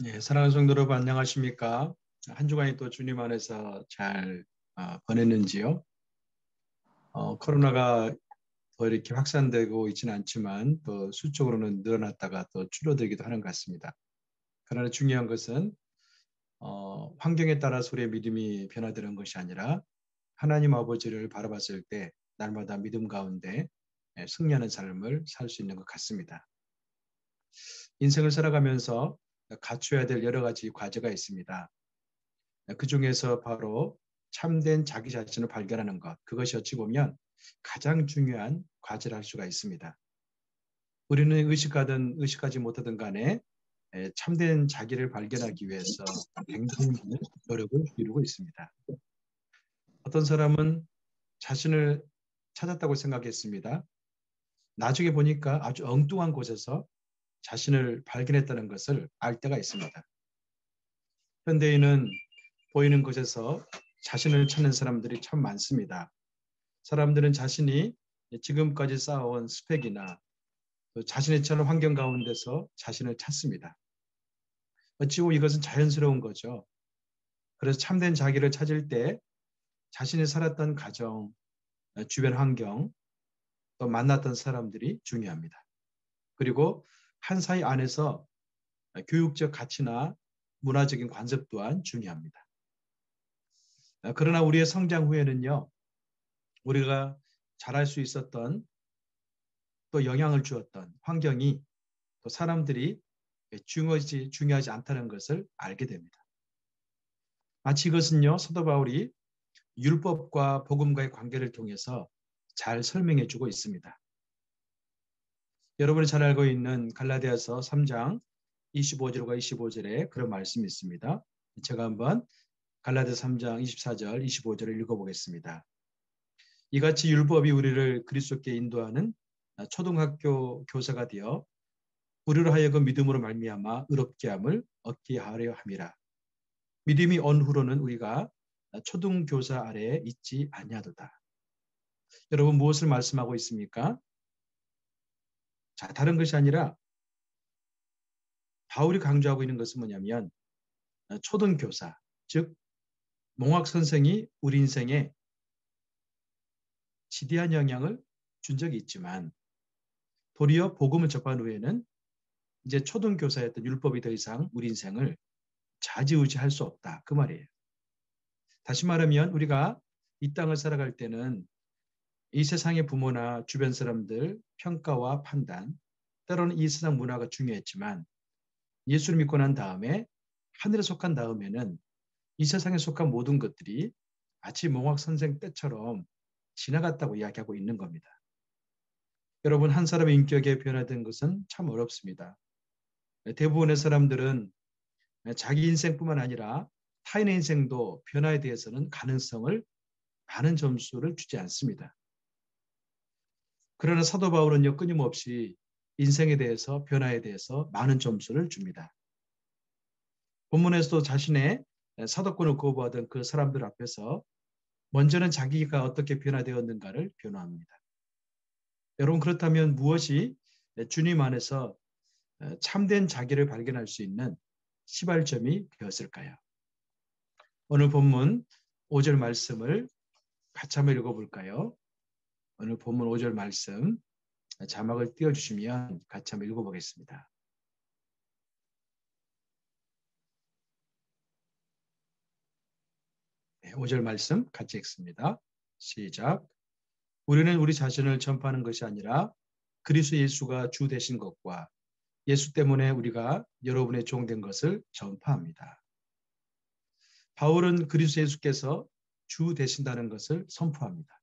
네, 사랑하는 성도 여러분 안녕하십니까? 한 주간이 또 주님 안에서 잘 보냈는지요? 코로나가 더 이렇게 확산되고 있지는 않지만 또 수적으로는 늘어났다가 또 줄어들기도 하는 것 같습니다. 그러나 중요한 것은 환경에 따라서 우리의 믿음이 변화되는 것이 아니라 하나님 아버지를 바라봤을 때 날마다 믿음 가운데 승리하는 삶을 살 수 있는 것 같습니다. 인생을 살아가면서 갖춰야 될 여러 가지 과제가 있습니다. 그 중에서 바로 참된 자기 자신을 발견하는 것, 그것이 어찌 보면 가장 중요한 과제를 할 수가 있습니다. 우리는 의식하든 의식하지 못하든 간에 참된 자기를 발견하기 위해서 굉장히 많은 노력을 기울이고 있습니다. 어떤 사람은 자신을 찾았다고 생각했습니다. 나중에 보니까 아주 엉뚱한 곳에서 자신을 발견했다는 것을 알 때가 있습니다. 현대인은 보이는 것에서 자신을 찾는 사람들이 참 많습니다. 사람들은 자신이 지금까지 쌓아온 스펙이나 또 자신의 처한 환경 가운데서 자신을 찾습니다. 어찌 보면 이것은 자연스러운 거죠. 그래서 참된 자기를 찾을 때 자신이 살았던 가정, 주변 환경, 또 만났던 사람들이 중요합니다. 그리고 한 사이 안에서 교육적 가치나 문화적인 관습 또한 중요합니다. 그러나 우리의 성장 후에는요, 우리가 잘할 수 있었던 또 영향을 주었던 환경이 또 사람들이 중요하지 않다는 것을 알게 됩니다. 마치 이것은요, 사도 바울이 율법과 복음과의 관계를 통해서 잘 설명해 주고 있습니다. 여러분이 잘 알고 있는 갈라디아서 3장 25절과 25절에 그런 말씀이 있습니다. 제가 한번 갈라디아 3장 24절, 25절을 읽어보겠습니다. 이같이 율법이 우리를 그리스도께 인도하는 초등학교 교사가 되어 우리로 하여금 믿음으로 말미암아 의롭게 함을 얻게 하려 함이라. 믿음이 온 후로는 우리가 초등교사 아래에 있지 아니하도다. 여러분 무엇을 말씀하고 있습니까? 자, 다른 것이 아니라 바울이 강조하고 있는 것은 뭐냐면 초등교사, 즉 몽학 선생이 우리 인생에 지대한 영향을 준 적이 있지만 도리어 복음을 접한 후에는 이제 초등교사였던 율법이 더 이상 우리 인생을 좌지우지할 수 없다. 그 말이에요. 다시 말하면 우리가 이 땅을 살아갈 때는 이 세상의 부모나 주변 사람들 평가와 판단, 때로는 이 세상 문화가 중요했지만 예수를 믿고 난 다음에 하늘에 속한 다음에는 이 세상에 속한 모든 것들이 마치 몽학 선생 때처럼 지나갔다고 이야기하고 있는 겁니다. 여러분, 한 사람의 인격에 변화된 것은 참 어렵습니다. 대부분의 사람들은 자기 인생뿐만 아니라 타인의 인생도 변화에 대해서는 가능성을 많은 점수를 주지 않습니다. 그러나 사도 바울은요, 끊임없이 인생에 대해서 변화에 대해서 많은 점수를 줍니다. 본문에서도 자신의 사도권을 거부하던 그 사람들 앞에서 먼저는 자기가 어떻게 변화되었는가를 변호합니다. 여러분 그렇다면 무엇이 주님 안에서 참된 자기를 발견할 수 있는 시발점이 되었을까요? 오늘 본문 5절 말씀을 같이 한번 읽어볼까요? 오늘 본문 5절 말씀 자막을 띄워주시면 같이 한번 읽어보겠습니다. 네, 5절 말씀 같이 읽습니다. 시작. 우리는 우리 자신을 전파하는 것이 아니라 그리스도 예수가 주 되신 것과 예수 때문에 우리가 여러분의 종 된 것을 전파합니다. 바울은 그리스도 예수께서 주 되신다는 것을 선포합니다.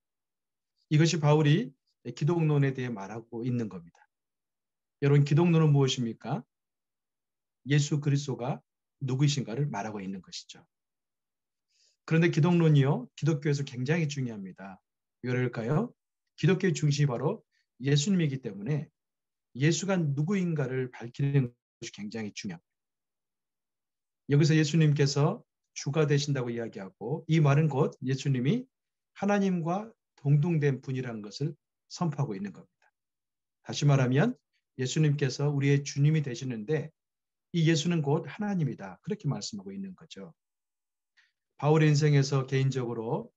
이것이 바울이 기독론에 대해 말하고 있는 겁니다. 여러분 기독론은 무엇입니까? 예수 그리스도가 누구이신가를 말하고 있는 것이죠. 그런데 기독론이요, 기독교에서 굉장히 중요합니다. 왜 그럴까요? 기독교의 중심이 바로 예수님이기 때문에 예수가 누구인가를 밝히는 것이 굉장히 중요합니다. 여기서 예수님께서 주가 되신다고 이야기하고 이 말은 곧 예수님이 하나님과 동등된 분이라는 것을 선포하고 있는 겁니다. 다시 말하면 예수님께서 우리의 주님이 되시는데 이 예수는 곧 하나님이다. 그렇게 말씀하고 있는 거죠. 바울의 인생에서 개인적으로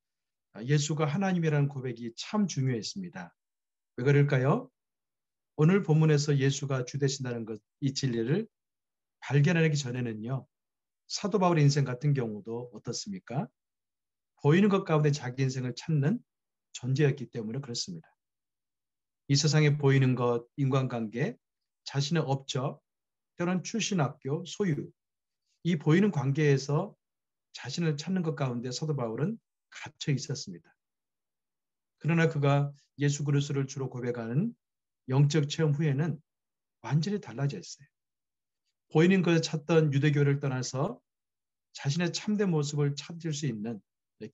예수가 하나님이라는 고백이 참 중요했습니다. 왜 그럴까요? 오늘 본문에서 예수가 주 되신다는 것, 이 진리를 발견하기 전에는요. 사도 바울의 인생 같은 경우도 어떻습니까? 보이는 것 가운데 자기 인생을 찾는 존재였기 때문에 그렇습니다. 이 세상에 보이는 것, 인간관계, 자신의 업적, 또는 출신 학교, 소유, 이 보이는 관계에서 자신을 찾는 것 가운데 사도 바울은 갇혀 있었습니다. 그러나 그가 예수 그리스도를 주로 고백하는 영적 체험 후에는 완전히 달라져 있어요. 보이는 것을 찾던 유대교를 떠나서 자신의 참된 모습을 찾을 수 있는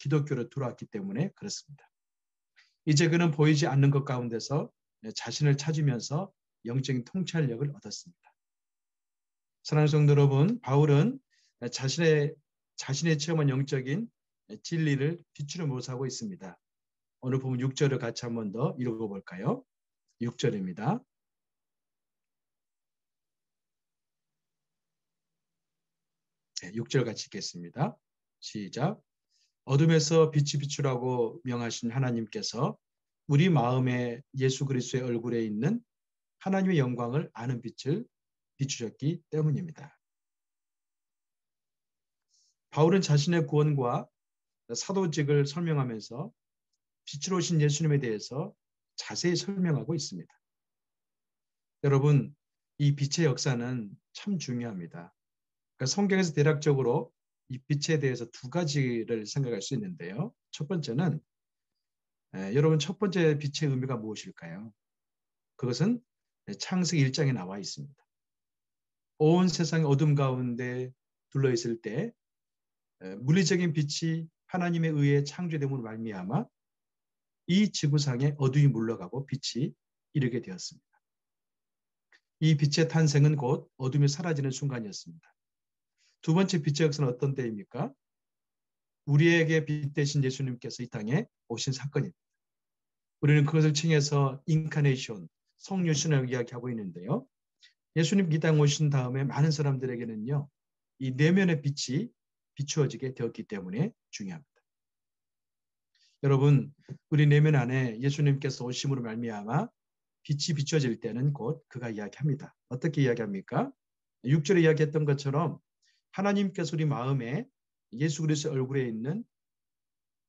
기독교로 들어왔기 때문에 그렇습니다. 이제 그는 보이지 않는 것 가운데서 자신을 찾으면서 영적인 통찰력을 얻었습니다. 사랑하는 성도 여러분, 바울은 자신의 체험한 영적인 진리를 비추려 모사하고 있습니다. 오늘 보면 6절을 같이 한 번 더 읽어볼까요? 6절입니다. 네, 6절 같이 읽겠습니다. 시작. 어둠에서 빛이 비추라고 명하신 하나님께서 우리 마음에 예수 그리스도의 얼굴에 있는 하나님의 영광을 아는 빛을 비추셨기 때문입니다. 바울은 자신의 구원과 사도직을 설명하면서 빛으로 오신 예수님에 대해서 자세히 설명하고 있습니다. 여러분, 이 빛의 역사는 참 중요합니다. 그러니까 성경에서 대략적으로 이 빛에 대해서 두 가지를 생각할 수 있는데요. 첫 번째는 여러분 첫 번째 빛의 의미가 무엇일까요? 그것은 창세기 1장에 나와 있습니다. 온 세상의 어둠 가운데 둘러있을 때 물리적인 빛이 하나님에 의해 창조됨으로 말미암아 이 지구상에 어둠이 물러가고 빛이 이르게 되었습니다. 이 빛의 탄생은 곧 어둠이 사라지는 순간이었습니다. 두 번째 빛의 역사는 어떤 때입니까? 우리에게 빛 되신 예수님께서 이 땅에 오신 사건입니다. 우리는 그것을 칭해서 인카네이션, 성유신을 이야기하고 있는데요. 예수님 이 땅에 오신 다음에 많은 사람들에게는요. 이 내면의 빛이 비추어지게 되었기 때문에 중요합니다. 여러분, 우리 내면 안에 예수님께서 오심으로 말미암아 빛이 비춰질 때는 곧 그가 이야기합니다. 어떻게 이야기합니까? 6절에 이야기했던 것처럼 하나님께서 우리 마음에 예수 그리스도의 얼굴에 있는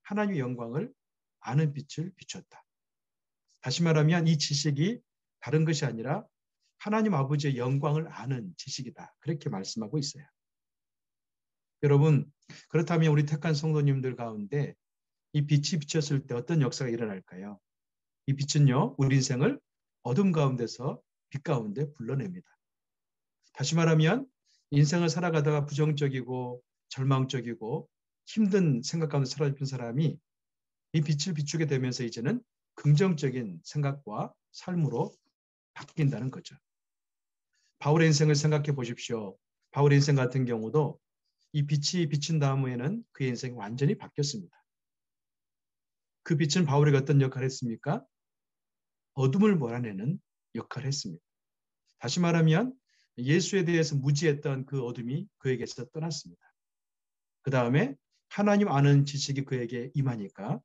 하나님의 영광을 아는 빛을 비췄다. 다시 말하면 이 지식이 다른 것이 아니라 하나님 아버지의 영광을 아는 지식이다. 그렇게 말씀하고 있어요. 여러분, 그렇다면 우리 택한 성도님들 가운데 이 빛이 비쳤을 때 어떤 역사가 일어날까요? 이 빛은요, 우리 인생을 어둠 가운데서 빛 가운데 불러냅니다. 다시 말하면 인생을 살아가다가 부정적이고 절망적이고 힘든 생각 가운데 사라진 사람이 이 빛을 비추게 되면서 이제는 긍정적인 생각과 삶으로 바뀐다는 거죠. 바울의 인생을 생각해 보십시오. 바울의 인생 같은 경우도 이 빛이 비친 다음에는 그의 인생이 완전히 바뀌었습니다. 그 빛은 바울에게 어떤 역할을 했습니까? 어둠을 몰아내는 역할을 했습니다. 다시 말하면 예수에 대해서 무지했던 그 어둠이 그에게서 떠났습니다. 그 다음에 하나님 아는 지식이 그에게 임하니까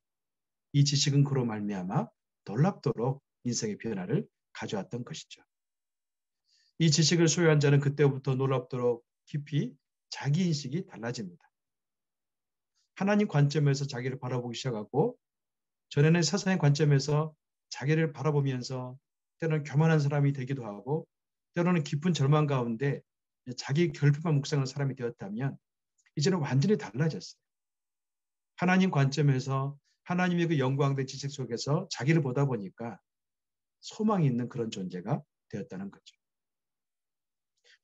이 지식은 그로 말미암아 놀랍도록 인생의 변화를 가져왔던 것이죠. 이 지식을 소유한 자는 그때부터 놀랍도록 깊이 자기 인식이 달라집니다. 하나님 관점에서 자기를 바라보기 시작하고 전에는 세상의 관점에서 자기를 바라보면서 때로는 교만한 사람이 되기도 하고 때로는 깊은 절망 가운데 자기 결핍한 묵상하는 사람이 되었다면 이제는 완전히 달라졌어요. 하나님 관점에서 하나님의 그 영광된 지식 속에서 자기를 보다 보니까 소망이 있는 그런 존재가 되었다는 거죠.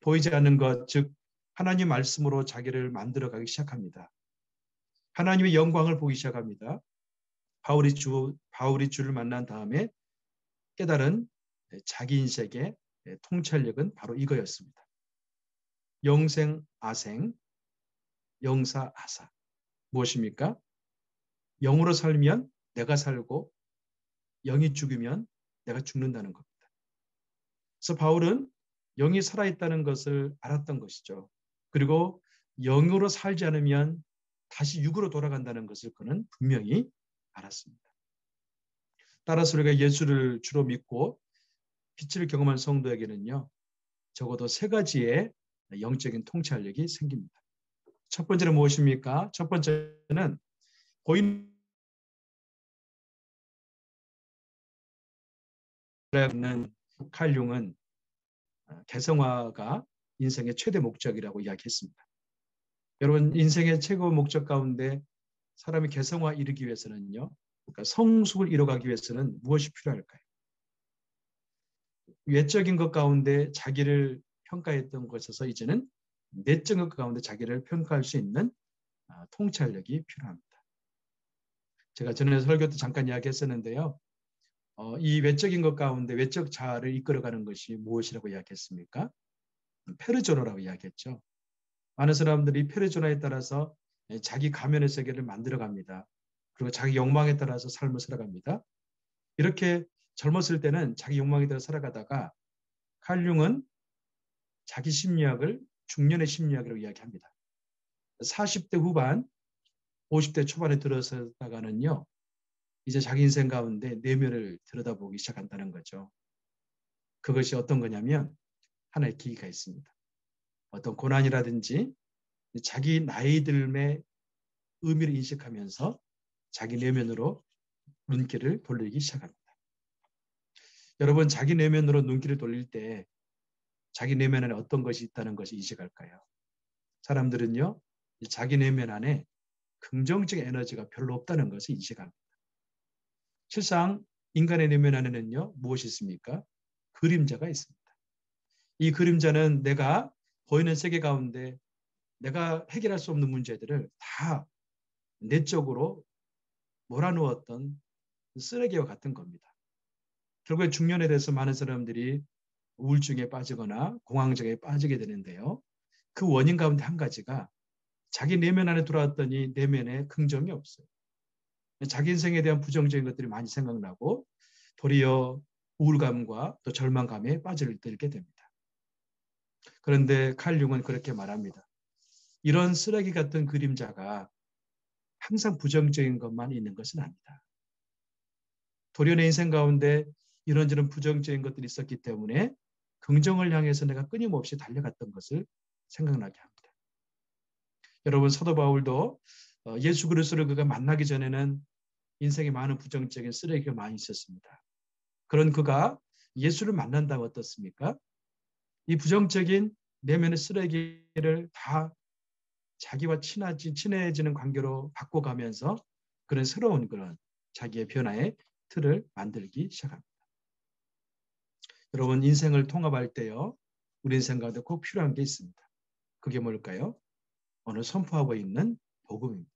보이지 않는 것, 즉 하나님 말씀으로 자기를 만들어가기 시작합니다. 하나님의 영광을 보기 시작합니다. 바울이 주를 만난 다음에 깨달은 자기 인생의 통찰력은 바로 이거였습니다. 영생 아생, 영사 아사. 무엇입니까? 영으로 살면 내가 살고 영이 죽으면 내가 죽는다는 겁니다. 그래서 바울은 영이 살아있다는 것을 알았던 것이죠. 그리고 영으로 살지 않으면 다시 육으로 돌아간다는 것을 그는 분명히 알았습니다. 따라서 우리가 예수를 주로 믿고 빛을 경험한 성도에게는요, 적어도 세 가지의 영적인 통찰력이 생깁니다. 첫 번째는 무엇입니까? 첫 번째는 보이는 칼 융은 개성화가 인생의 최대 목적이라고 이야기했습니다. 여러분, 인생의 최고 목적 가운데 사람이 개성화 이루기 위해서는요, 그러니까 성숙을 이뤄가기 위해서는 무엇이 필요할까요? 외적인 것 가운데 자기를 평가했던 것에서 이제는 내적인 것 가운데 자기를 평가할 수 있는 통찰력이 필요합니다. 제가 전에 설교 때 잠깐 이야기했었는데요. 이 외적인 것 가운데 외적 자아를 이끌어가는 것이 무엇이라고 이야기했습니까? 페르조나라고 이야기했죠. 많은 사람들이 페르조나에 따라서 자기 가면의 세계를 만들어갑니다. 그리고 자기 욕망에 따라서 삶을 살아갑니다. 이렇게 젊었을 때는 자기 욕망에 따라 살아가다가 칼 융은 자기 심리학을 중년의 심리학이라고 이야기합니다. 40대 후반, 50대 초반에 들어서다가는요, 이제 자기 인생 가운데 내면을 들여다보기 시작한다는 거죠. 그것이 어떤 거냐면 하나의 계기가 있습니다. 어떤 고난이라든지 자기 나이 들음의 의미를 인식하면서 자기 내면으로 눈길을 돌리기 시작합니다. 여러분, 자기 내면으로 눈길을 돌릴 때 자기 내면 안에 어떤 것이 있다는 것을 인식할까요? 사람들은요, 자기 내면 안에 긍정적인 에너지가 별로 없다는 것을 인식합니다. 실상 인간의 내면 안에는요, 무엇이 있습니까? 그림자가 있습니다. 이 그림자는 내가 보이는 세계 가운데 내가 해결할 수 없는 문제들을 다 내적으로 몰아넣었던 쓰레기와 같은 겁니다. 결국에 중년에 대해서 많은 사람들이 우울증에 빠지거나 공황장애에 빠지게 되는데요. 그 원인 가운데 한 가지가 자기 내면 안에 들어왔더니 내면에 긍정이 없어요. 자기 인생에 대한 부정적인 것들이 많이 생각나고 도리어 우울감과 또 절망감에 빠져들게 됩니다. 그런데 칼 융은 그렇게 말합니다. 이런 쓰레기 같은 그림자가 항상 부정적인 것만 있는 것은 아니다. 도리어 내 인생 가운데 이런저런 부정적인 것들이 있었기 때문에 긍정을 향해서 내가 끊임없이 달려갔던 것을 생각나게 합니다. 여러분, 사도 바울도 예수 그리스도를 그가 만나기 전에는 인생에 많은 부정적인 쓰레기가 많이 있었습니다. 그런 그가 예수를 만난다면 어떻습니까? 이 부정적인 내면의 쓰레기를 다 자기와 친해지는 관계로 바꿔가면서 그런 새로운 그런 자기의 변화의 틀을 만들기 시작합니다. 여러분, 인생을 통합할 때요, 우리 인생 가운데 꼭 필요한 게 있습니다. 그게 뭘까요? 오늘 선포하고 있는 복음입니다.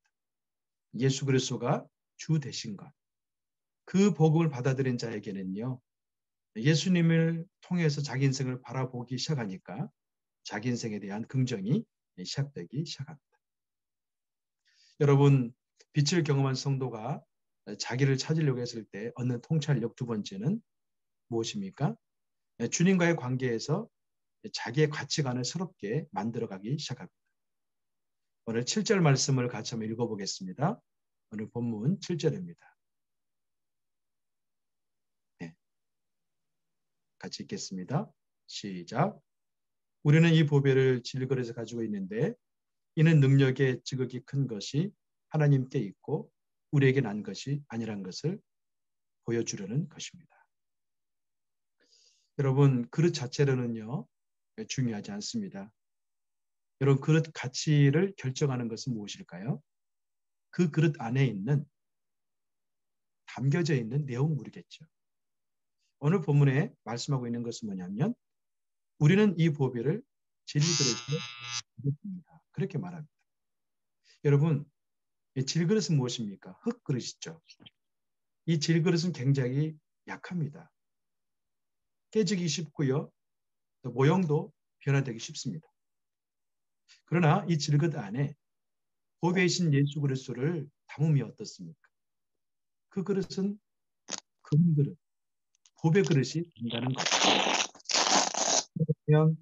예수 그리스도가 주 되신 것. 그 복음을 받아들인 자에게는요, 예수님을 통해서 자기 인생을 바라보기 시작하니까 자기 인생에 대한 긍정이 시작되기 시작합니다. 여러분, 빛을 경험한 성도가 자기를 찾으려고 했을 때 얻는 통찰력 두 번째는 무엇입니까? 주님과의 관계에서 자기의 가치관을 새롭게 만들어가기 시작합니다. 오늘 7절 말씀을 같이 한번 읽어보겠습니다. 오늘 본문 7절입니다. 네, 같이 읽겠습니다. 시작. 우리는 이 보배를 질거리에서 가지고 있는데 이는 능력의 지극히 큰 것이 하나님께 있고 우리에게 난 것이 아니란 것을 보여주려는 것입니다. 여러분, 그릇 자체로는요, 중요하지 않습니다. 여러분, 그릇 가치를 결정하는 것은 무엇일까요? 그 그릇 안에 있는 담겨져 있는 내용물이겠죠. 오늘 본문에 말씀하고 있는 것은 뭐냐면 우리는 이 보배를 질그릇에 묻습니다. 그렇게 말합니다. 여러분, 이 질그릇은 무엇입니까? 흙그릇이죠. 이 질그릇은 굉장히 약합니다. 깨지기 쉽고요. 또 모형도 변화되기 쉽습니다. 그러나 이 질그릇 안에 보배이신 예수 그리스도를 담으면 어떻습니까? 그 그릇은 금그릇, 보배 그릇이 된다는 거죠. 그냥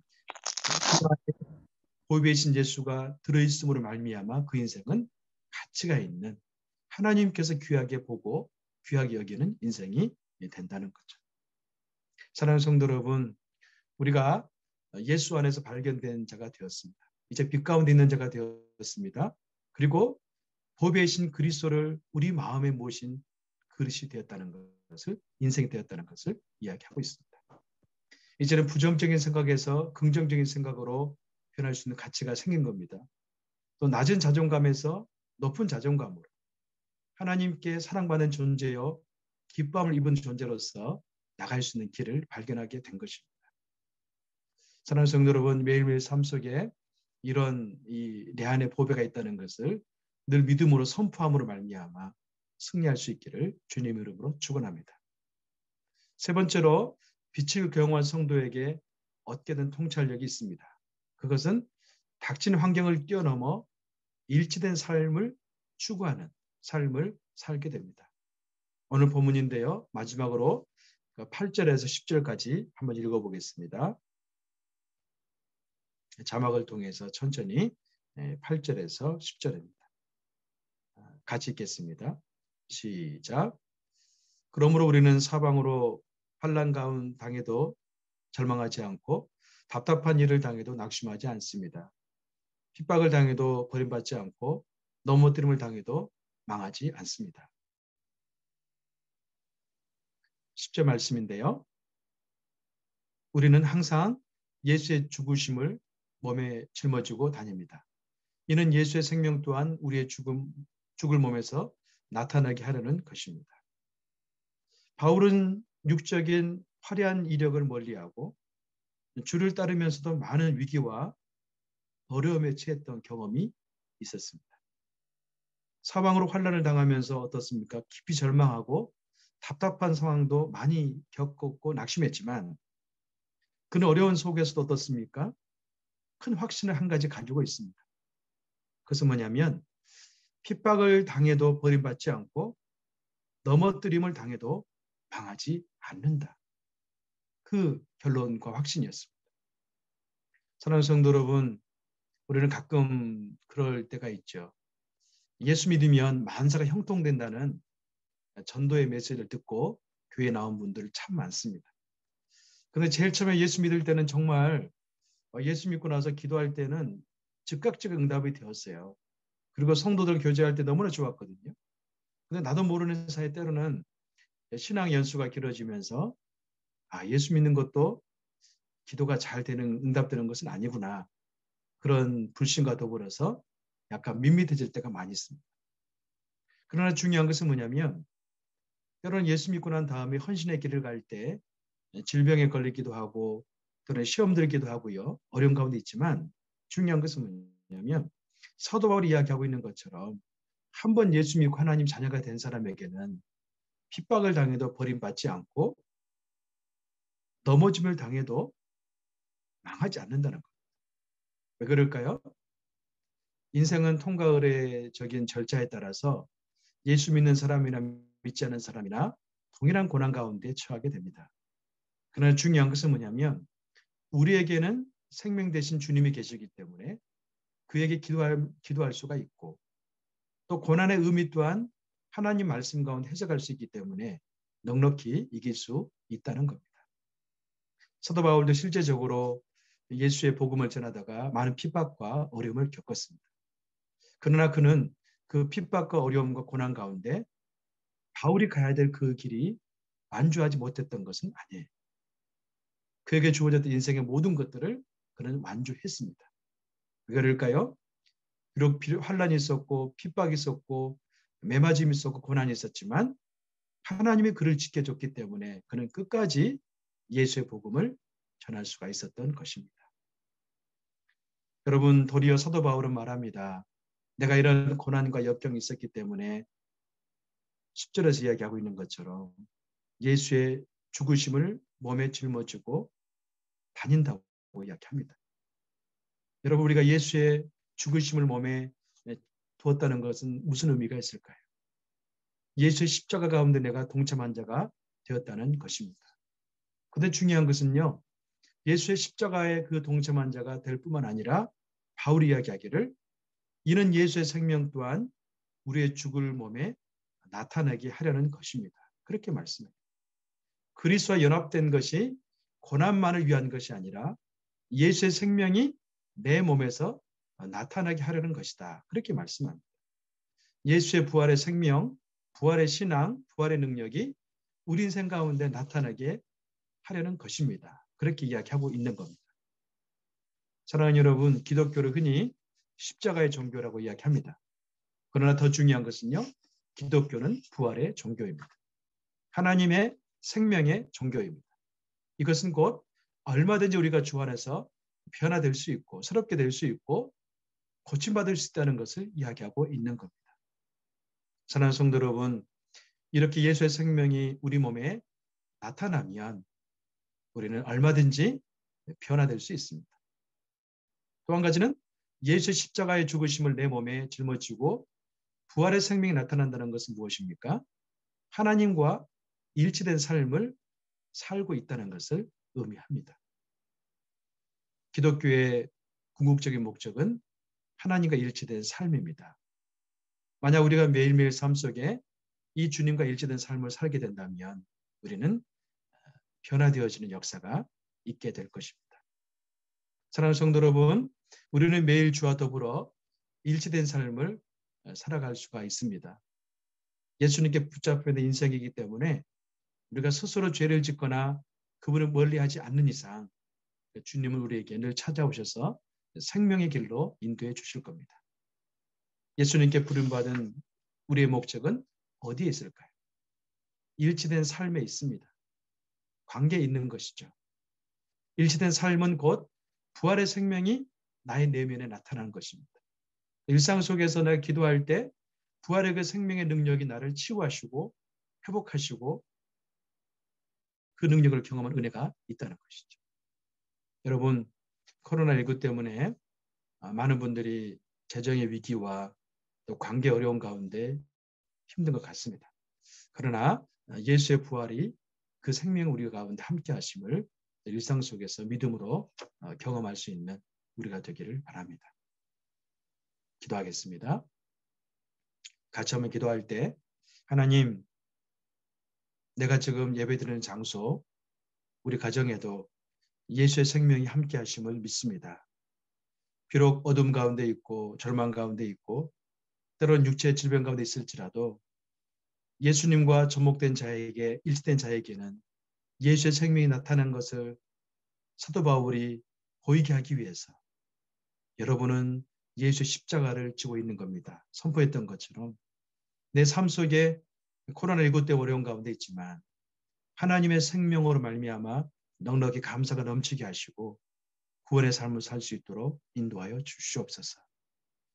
보배이신 예수가 들어있음으로 말미암아 그 인생은 가치가 있는 하나님께서 귀하게 보고 귀하게 여기는 인생이 된다는 거죠. 사랑하는 성도 여러분, 우리가 예수 안에서 발견된 자가 되었습니다. 이제 빛 가운데 있는 자가 되었습니다. 그리고 보배이신 그리스도를 우리 마음에 모신 그릇이 되었다는 것을, 인생이 되었다는 것을 이야기하고 있습니다. 이제는 부정적인 생각에서 긍정적인 생각으로 변할 수 있는 가치가 생긴 겁니다. 또 낮은 자존감에서 높은 자존감으로 하나님께 사랑받는 존재요, 기쁨을 입은 존재로서 나갈 수 있는 길을 발견하게 된 것입니다. 사랑하는 성도 여러분, 매일매일 삶 속에 이런 내 안에 보배가 있다는 것을 늘 믿음으로 선포함으로 말미암아 승리할 수 있기를 주님 이름으로 축원합니다. 세 번째로 빛을 경험한 성도에게 얻게 된 통찰력이 있습니다. 그것은 닥친 환경을 뛰어넘어 일치된 삶을 추구하는 삶을 살게 됩니다. 오늘 본문인데요. 마지막으로 8절에서 10절까지 한번 읽어보겠습니다. 자막을 통해서 천천히 8절에서 10절입니다. 같이 읽겠습니다. 시작. 그러므로 우리는 사방으로 환난 가운 당해도 절망하지 않고 답답한 일을 당해도 낙심하지 않습니다. 핍박을 당해도 버림받지 않고 넘어뜨림을 당해도 망하지 않습니다. 10절 말씀인데요. 우리는 항상 예수의 죽으심을 몸에 짊어지고 다닙니다. 이는 예수의 생명 또한 우리의 죽을 몸에서 나타나게 하려는 것입니다. 바울은 육적인 화려한 이력을 멀리하고 주를 따르면서도 많은 위기와 어려움에 처했던 경험이 있었습니다. 사방으로 환난을 당하면서 어떻습니까? 깊이 절망하고 답답한 상황도 많이 겪었고 낙심했지만 그는 어려운 속에서도 어떻습니까? 큰 확신을 한 가지 가지고 있습니다. 그것은 뭐냐면 핍박을 당해도 버림받지 않고 넘어뜨림을 당해도 망하지 않는다. 그 결론과 확신이었습니다. 사랑하는 성도 여러분, 우리는 가끔 그럴 때가 있죠. 예수 믿으면 만사가 형통된다는 전도의 메시지를 듣고 교회에 나온 분들 참 많습니다. 그런데 제일 처음에 예수 믿을 때는 정말 예수 믿고 나서 기도할 때는 즉각적 응답이 되었어요. 그리고 성도들 교제할 때 너무나 좋았거든요. 근데 나도 모르는 사이에 때로는 신앙 연수가 길어지면서 예수 믿는 것도 기도가 잘 되는, 응답되는 것은 아니구나. 그런 불신과 더불어서 약간 밋밋해질 때가 많이 있습니다. 그러나 중요한 것은 뭐냐면 때로는 예수 믿고 난 다음에 헌신의 길을 갈 때 질병에 걸리기도 하고 또는 시험 들기도 하고요. 어려운 가운데 있지만 중요한 것은 뭐냐면 사도 바울이 이야기하고 있는 것처럼 한번 예수 믿고 하나님 자녀가 된 사람에게는 핍박을 당해도 버림받지 않고 넘어짐을 당해도 망하지 않는다는 거예요. 왜 그럴까요? 인생은 통과 의례적인 절차에 따라서 예수 믿는 사람이나 믿지 않는 사람이나 동일한 고난 가운데 처하게 됩니다. 그러나 중요한 것은 뭐냐면 우리에게는 생명 대신 주님이 계시기 때문에 그에게 기도할 수가 있고 또 고난의 의미 또한 하나님 말씀 가운데 해석할 수 있기 때문에 넉넉히 이길 수 있다는 겁니다. 사도 바울도 실제적으로 예수의 복음을 전하다가 많은 핍박과 어려움을 겪었습니다. 그러나 그는 그 핍박과 어려움과 고난 가운데 바울이 가야 될 그 길이 완주하지 못했던 것은 아니에요. 그에게 주어졌던 인생의 모든 것들을 그는 완주했습니다. 왜 그럴까요? 비록 환란이 있었고 핍박이 있었고 매맞음이 있었고 고난이 있었지만 하나님이 그를 지켜줬기 때문에 그는 끝까지 예수의 복음을 전할 수가 있었던 것입니다. 여러분, 도리어 사도 바울은 말합니다. 내가 이런 고난과 역경이 있었기 때문에 10절에서 이야기하고 있는 것처럼 예수의 죽으심을 몸에 짊어지고 다닌다고 이야기합니다. 여러분, 우리가 예수의 죽으심을 몸에 두었다는 것은 무슨 의미가 있을까요? 예수의 십자가 가운데 내가 동참한 자가 되었다는 것입니다. 그런데 중요한 것은요. 예수의 십자가의 그 동참한 자가 될 뿐만 아니라 바울이 이야기하기를 이는 예수의 생명 또한 우리의 죽을 몸에 나타나게 하려는 것입니다. 그렇게 말씀해요. 그리스도와 연합된 것이 고난만을 위한 것이 아니라 예수의 생명이 내 몸에서 나타나게 하려는 것이다. 그렇게 말씀합니다. 예수의 부활의 생명, 부활의 신앙, 부활의 능력이 우리 인생 가운데 나타나게 하려는 것입니다. 그렇게 이야기하고 있는 겁니다. 사랑하는 여러분, 기독교를 흔히 십자가의 종교라고 이야기합니다. 그러나 더 중요한 것은요, 기독교는 부활의 종교입니다. 하나님의 생명의 종교입니다. 이것은 곧 얼마든지 우리가 주 안에서 변화될 수 있고 새롭게 될 수 있고 고침받을 수 있다는 것을 이야기하고 있는 겁니다. 사랑하는 성도 여러분, 이렇게 예수의 생명이 우리 몸에 나타나면 우리는 얼마든지 변화될 수 있습니다. 또 한 가지는 예수의 십자가의 죽으심을 내 몸에 짊어지고 부활의 생명이 나타난다는 것은 무엇입니까? 하나님과 일치된 삶을 살고 있다는 것을 의미합니다. 기독교의 궁극적인 목적은 하나님과 일치된 삶입니다. 만약 우리가 매일매일 삶 속에 이 주님과 일치된 삶을 살게 된다면 우리는 변화되어지는 역사가 있게 될 것입니다. 사랑하는 성도 여러분, 우리는 매일 주와 더불어 일치된 삶을 살아갈 수가 있습니다. 예수님께 붙잡혀 있는 인생이기 때문에 우리가 스스로 죄를 짓거나 그분을 멀리하지 않는 이상 주님은 우리에게 늘 찾아오셔서 생명의 길로 인도해 주실 겁니다. 예수님께 부름받은 우리의 목적은 어디에 있을까요? 일치된 삶에 있습니다. 관계에 있는 것이죠. 일치된 삶은 곧 부활의 생명이 나의 내면에 나타나는 것입니다. 일상 속에서 내가 기도할 때 부활의 그 생명의 능력이 나를 치유하시고 회복하시고 그 능력을 경험한 은혜가 있다는 것이죠. 여러분, 코로나19 때문에 많은 분들이 재정의 위기와 또 관계 어려운 가운데 힘든 것 같습니다. 그러나 예수의 부활이 그 생명 우리 가운데 함께 하심을 일상 속에서 믿음으로 경험할 수 있는 우리가 되기를 바랍니다. 기도하겠습니다. 같이 한번 기도할 때 하나님, 내가 지금 예배드리는 장소, 우리 가정에도 예수의 생명이 함께 하심을 믿습니다. 비록 어둠 가운데 있고 절망 가운데 있고 때로는 육체의 질병 가운데 있을지라도 예수님과 접목된 자에게 일치된 자에게는 예수의 생명이 나타난 것을 사도 바울이 보이게 하기 위해서 여러분은 예수의 십자가를 지고 있는 겁니다. 선포했던 것처럼 내 삶 속에 코로나19 때 어려운 가운데 있지만 하나님의 생명으로 말미암아 넉넉히 감사가 넘치게 하시고 구원의 삶을 살 수 있도록 인도하여 주시옵소서.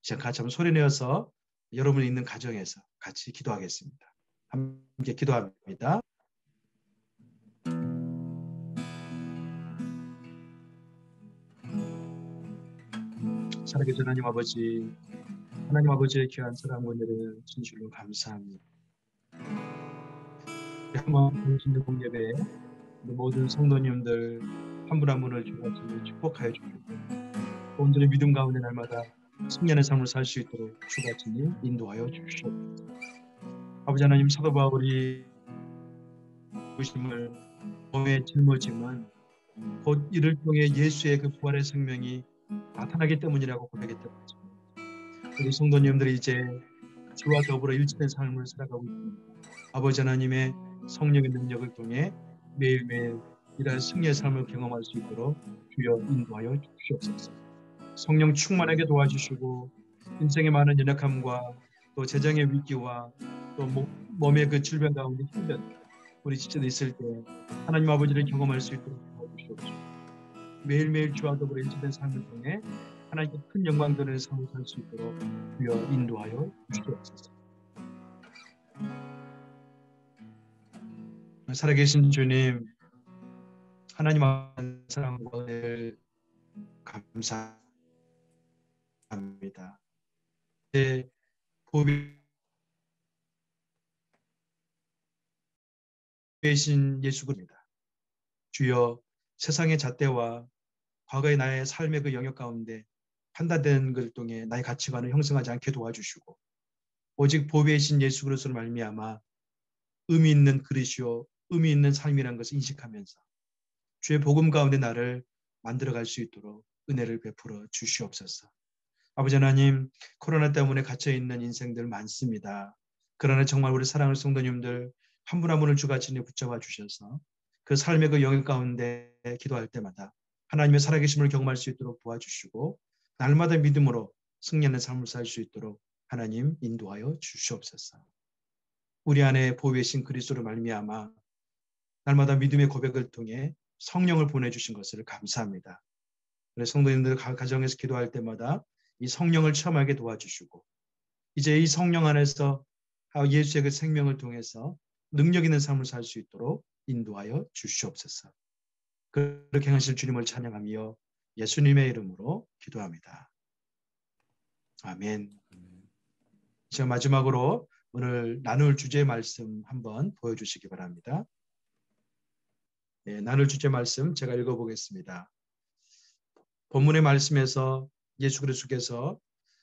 시작 같이 한번 소리내어서 여러분이 있는 가정에서 같이 기도하겠습니다. 함께 기도합니다. 살아계신 하나님 아버지, 하나님 아버지의 귀한 사랑 은혜를 진실로 감사합니다. 한번 당신의 공예배에 모든 성도님들 한 분 한 분을 주같이 축복하여 주시고 온전히 믿음 가운데 날마다 승리하는 삶을 살 수 있도록 주같이 인도하여 주시옵소서. 아버지 하나님, 사도 바울이 부심을 몸에 짊어짐은 곧 이를 통해 예수의 그 부활의 생명이 나타나기 때문이라고 고백했던 거죠. 우리 성도님들이 이제 주와 더불어 일치된 삶을 살아가고 있습니다. 아버지 하나님의 성령의 능력을 통해 매일매일 이러한 승리의 삶을 경험할 수 있도록 주여 인도하여 주시옵소서. 성령 충만하게 도와주시고 인생의 많은 연약함과 또 재정의 위기와 또 몸의 그 질병 가운데 힘든 우리 지체도 있을 때 하나님 아버지를 경험할 수 있도록 도와주시옵소서. 매일매일 주와 더불어 일치된 삶을 통해 하나님께 큰 영광 드리는 삶을 살 수 있도록 주여 인도하여 주시옵소서. 살아계신 주님, 하나님 앞에 사랑과 은혜를 감사합니다. 내 보배신 예수 그리스도입니다. 주여, 세상의 잣대와 과거의 나의 삶의 그 영역 가운데 판단된 것을 통해 나의 가치관을 형성하지 않게 도와주시고 오직 보배이신 예수 그리스도로 말미암아 의미 있는 그릇이요 의미 있는 삶이라는 것을 인식하면서 주의 복음 가운데 나를 만들어갈 수 있도록 은혜를 베풀어 주시옵소서. 아버지 하나님, 코로나 때문에 갇혀있는 인생들 많습니다. 그러나 정말 우리 사랑하는 성도님들 한 분 한 분을 주가 친히 붙잡아 주셔서 그 삶의 그 영역 가운데 기도할 때마다 하나님의 살아계심을 경험할 수 있도록 도와주시고 날마다 믿음으로 승리하는 삶을 살 수 있도록 하나님 인도하여 주시옵소서. 우리 안에 보배신 그리스도로 말미암아 날마다 믿음의 고백을 통해 성령을 보내주신 것을 감사합니다. 그래서 성도님들 가정에서 기도할 때마다 이 성령을 체험하게 도와주시고 이제 이 성령 안에서 예수의 그 생명을 통해서 능력 있는 삶을 살 수 있도록 인도하여 주시옵소서. 그렇게 하실 주님을 찬양하며 예수님의 이름으로 기도합니다. 아멘. 제가 마지막으로 오늘 나눌 주제 말씀 한번 보여주시기 바랍니다. 네, 나눌 주제 말씀 제가 읽어보겠습니다. 본문의 말씀에서 예수 그리스도께서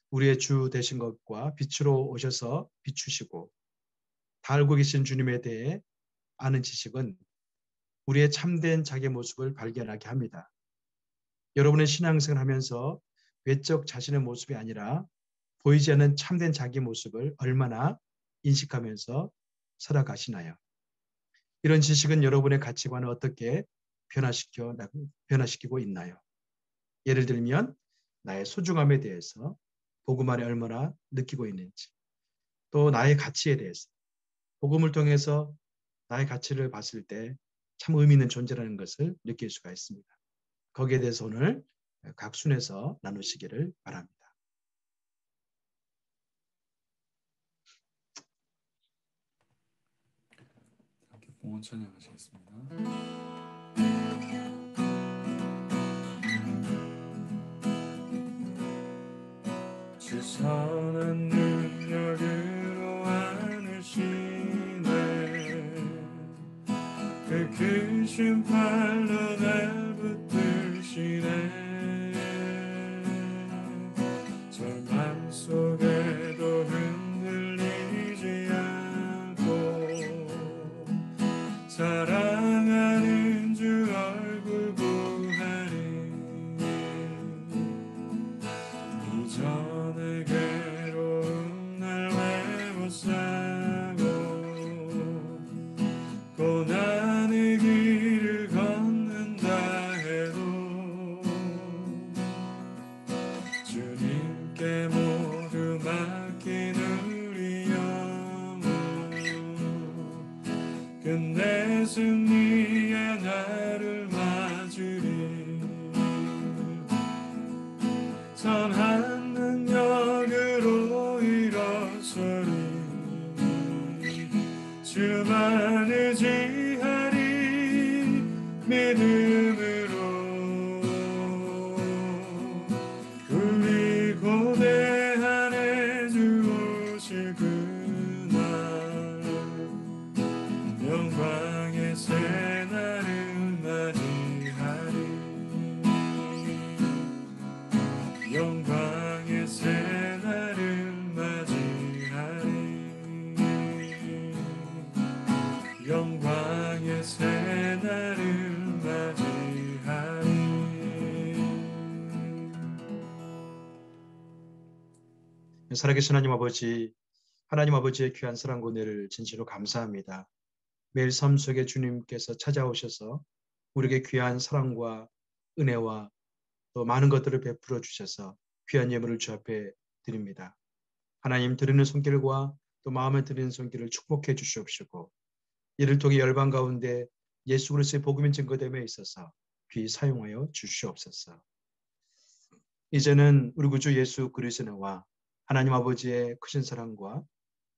우리의 주 되신 것과 빛으로 오셔서 비추시고 다 알고 계신 주님에 대해 아는 지식은 우리의 참된 자기 모습을 발견하게 합니다. 여러분의 신앙생활을 하면서 외적 자신의 모습이 아니라 보이지 않는 참된 자기 모습을 얼마나 인식하면서 살아가시나요? 이런 지식은 여러분의 가치관을 어떻게 변화시키고 있나요? 예를 들면 나의 소중함에 대해서 복음 안에 얼마나 느끼고 있는지, 또 나의 가치에 대해서 복음을 통해서 나의 가치를 봤을 때 참 의미 있는 존재라는 것을 느낄 수가 있습니다. 거기에 대해서 오늘 각 순에서 나누시기를 바랍니다. 함께 봉헌 찬양하시겠습니다. 주 선한 능력으로 안으시네 그 크신 팔로 날 붙드시네 절망 속에도 흔들리지 않고 사랑하는 주 얼굴 보하리 이전의 괴로운 날 외워싸고 고난의 길을 걷는다 해도 주님께 모두 맡긴 우리 영혼 끝내 승리의 날을 맞으리 선한 능력으로 일어서리 주만 의지하리 믿음으로 우리 고대한에 주 오실 그날 영광의 새날을 맞이하리 영광의 새날을 맞이하리 영광의 새날을 맞이하리 살아계신 하나님 아버지, 하나님 아버지의 귀한 사랑과 은혜를 진실로 감사합니다. 매일 삶 속에 주님께서 찾아오셔서 우리에게 귀한 사랑과 은혜와 또 많은 것들을 베풀어 주셔서 귀한 예물을 주 앞에 드립니다. 하나님 드리는 손길과 또 마음에 드리는 손길을 축복해 주시옵시고 이를 통해 열방 가운데 예수 그리스도의 복음의 증거됨에 있어서 귀히 사용하여 주시옵소서. 이제는 우리 구주 예수 그리스도와 하나님 아버지의 크신 사랑과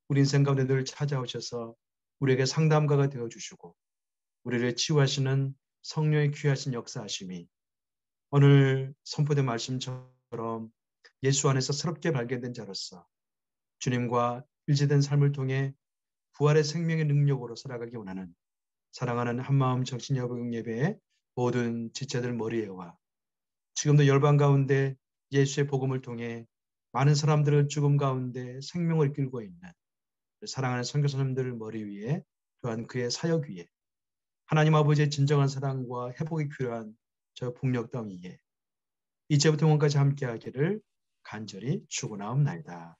우리 인생 가운데 늘 찾아오셔서 우리에게 상담가가 되어주시고 우리를 치유하시는 성령의 귀하신 역사하심이 오늘 선포된 말씀처럼 예수 안에서 새롭게 발견된 자로서 주님과 일치된 삶을 통해 부활의 생명의 능력으로 살아가기 원하는 사랑하는 한마음 정신여병 예배의 모든 지체들 머리에와 지금도 열방 가운데 예수의 복음을 통해 많은 사람들을 죽음 가운데 생명을 끌고 있는 사랑하는 선교사님들 머리 위에 또한 그의 사역 위에 하나님 아버지의 진정한 사랑과 회복이 필요한 저 북녘 땅 위에 이제부터 영원까지 함께하기를 간절히 축원하옵나이다.